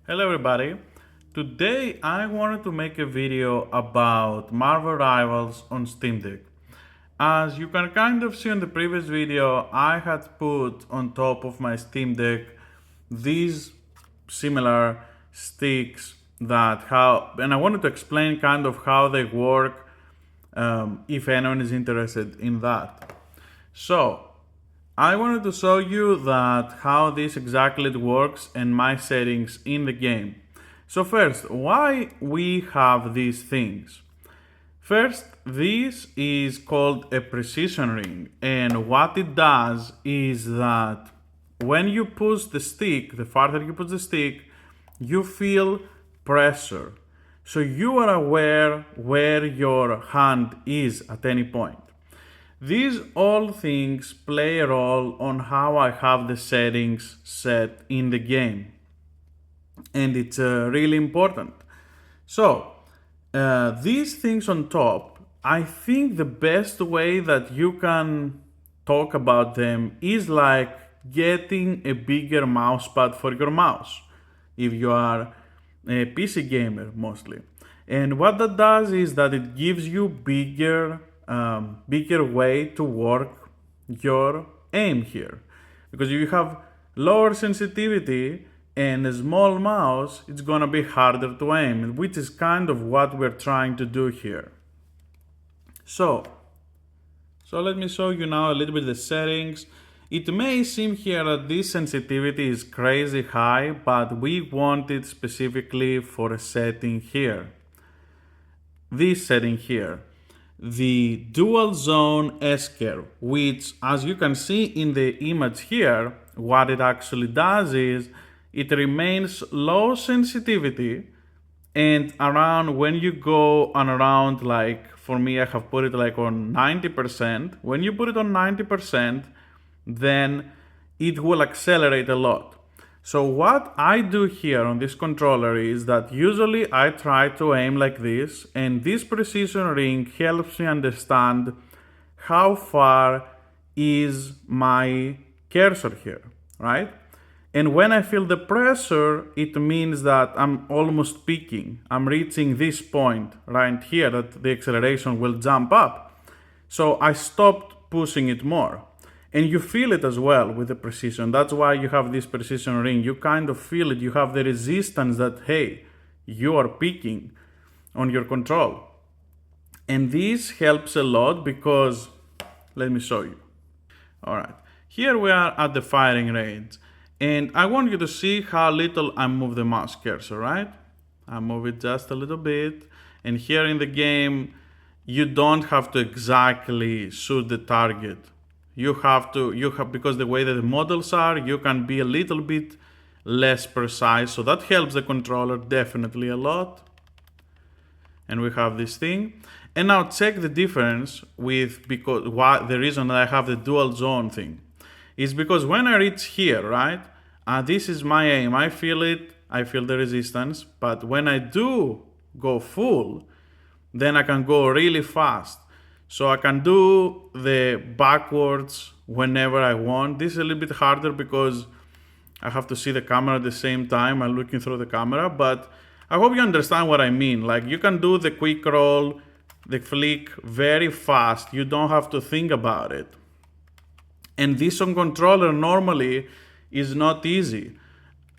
Hello everybody. Today I wanted to make a video about Marvel Rivals on SteamDeck. As you can kind of see in the previous video, I had put on top of my SteamDeck these similar sticks and I wanted to explain kind of how they work if anyone is interested in that. So, I wanted to show you that how this exactly works and my settings in the game. So first, why we have these things? First, this is called a precision ring, and what it does is that when you push the stick, the farther you push the stick, you feel pressure. So you are aware where your hand is at any point. These all things play a role on how I have the settings set in the game. And it's really important. So, these things on top, I think the best way that you can talk about them is like getting a bigger mousepad for your mouse, if you are a PC gamer mostly. And what that does is that it gives you bigger way to work your aim here. Because if you have lower sensitivity and a small mouse, it's gonna be harder to aim, which is kind of what we're trying to do here. So let me show you now a little bit the settings. It may seem here that this sensitivity is crazy high, but we want it specifically for a setting here. This setting here, the dual zone S-curve, which as you can see in the image here, what it actually does is it remains low sensitivity, and around when you go on around, like for me I have put it like on 90%, when you put it on 90%, then it will accelerate a lot. So what I do here on this controller is that usually I try to aim like this, and this precision ring helps me understand how far is my cursor here, right? And when I feel the pressure, it means that I'm almost peaking. I'm reaching this point right here that the acceleration will jump up. So I stopped pushing it more. And you feel it as well with the precision. That's why you have this precision ring. You kind of feel it. You have the resistance that, hey, you are peaking on your control. And this helps a lot because, let me show you. All right, here we are at the firing range. And I want you to see how little I move the mouse cursor, right? I move it just a little bit. And here in the game, you don't have to exactly shoot the target. Because the way that the models are, you can be a little bit less precise. So that helps the controller definitely a lot. And we have this thing. And now check the difference the reason that I have the dual zone thing is because when I reach here, right? This is my aim. I feel it. I feel the resistance. But when I do go full, then I can go really fast. So I can do the backwards whenever I want. This is a little bit harder because I have to see the camera at the same time. I'm looking through the camera, but I hope you understand what I mean. Like you can do the quick roll, the flick very fast. You don't have to think about it. And this on controller normally is not easy.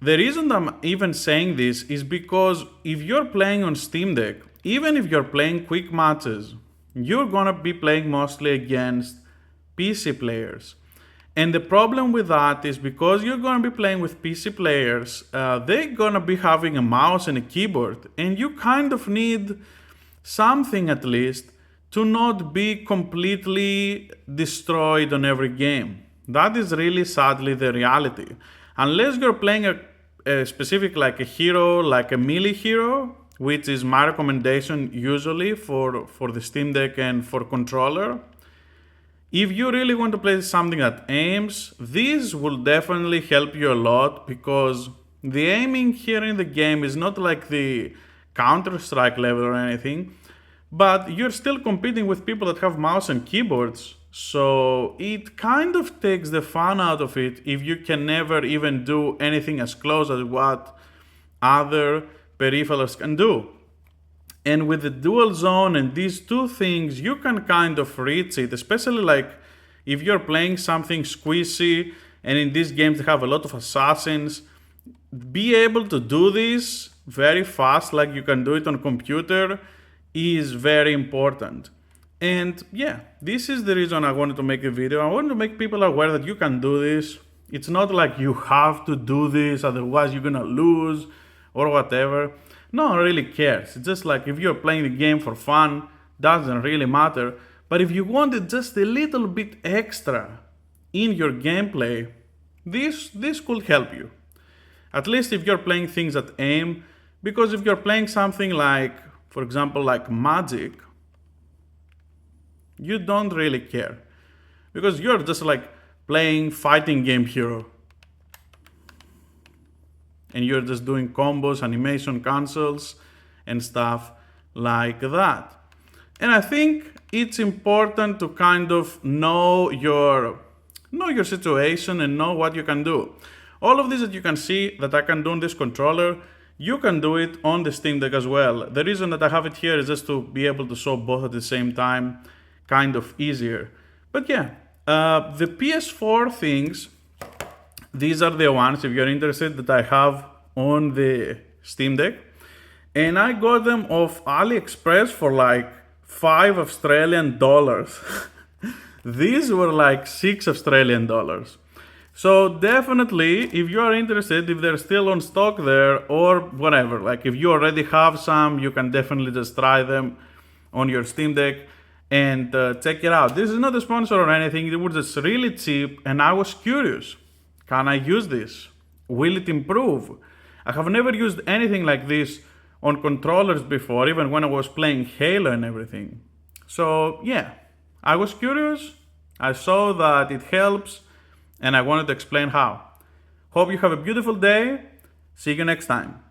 The reason that I'm even saying this is because if you're playing on SteamDeck, even if you're playing quick matches, you're gonna be playing mostly against PC players. And the problem with that is because you're gonna be playing with PC players, they're gonna be having a mouse and a keyboard, and you kind of need something at least to not be completely destroyed on every game. That is really sadly the reality. Unless you're playing a specific like a hero, like a melee hero, which is my recommendation usually for the Steam Deck and for controller. If you really want to play something that aims, this will definitely help you a lot because the aiming here in the game is not like the Counter-Strike level or anything, but you're still competing with people that have mouse and keyboards, so it kind of takes the fun out of it if you can never even do anything as close as what other peripherals can do. And with the dual zone and these two things, you can kind of reach it, especially like if you're playing something squishy, and in these games they have a lot of assassins. Be able to do this very fast, like you can do it on computer, is very important. And yeah, this is the reason I wanted to make a video. I want to make people aware that you can do this. It's not like you have to do this, otherwise you're gonna lose or whatever. No one really cares. It's just like if you're playing the game for fun, doesn't really matter. But if you wanted just a little bit extra in your gameplay, this could help you. At least if you're playing things at aim, because if you're playing something like, for example, like Magic, you don't really care. Because you're just like playing fighting game hero. And you're just doing combos, animation cancels, and stuff like that. And I think it's important to kind of know your situation and know what you can do. All of this that you can see that I can do on this controller, you can do it on the Steam Deck as well. The reason that I have it here is just to be able to show both at the same time, kind of easier. But yeah, the PS4 things, these are the ones, if you're interested, that I have on the Steam Deck. And I got them off AliExpress for like $5 Australian. These were like $6 Australian. So definitely, if you are interested, if they're still on stock there or whatever, like if you already have some, you can definitely just try them on your Steam Deck and check it out. This is not a sponsor or anything. It was just really cheap and I was curious. Can I use this? Will it improve? I have never used anything like this on controllers before, even when I was playing Halo and everything. So yeah, I was curious. I saw that it helps. And I wanted to explain how. Hope you have a beautiful day. See you next time.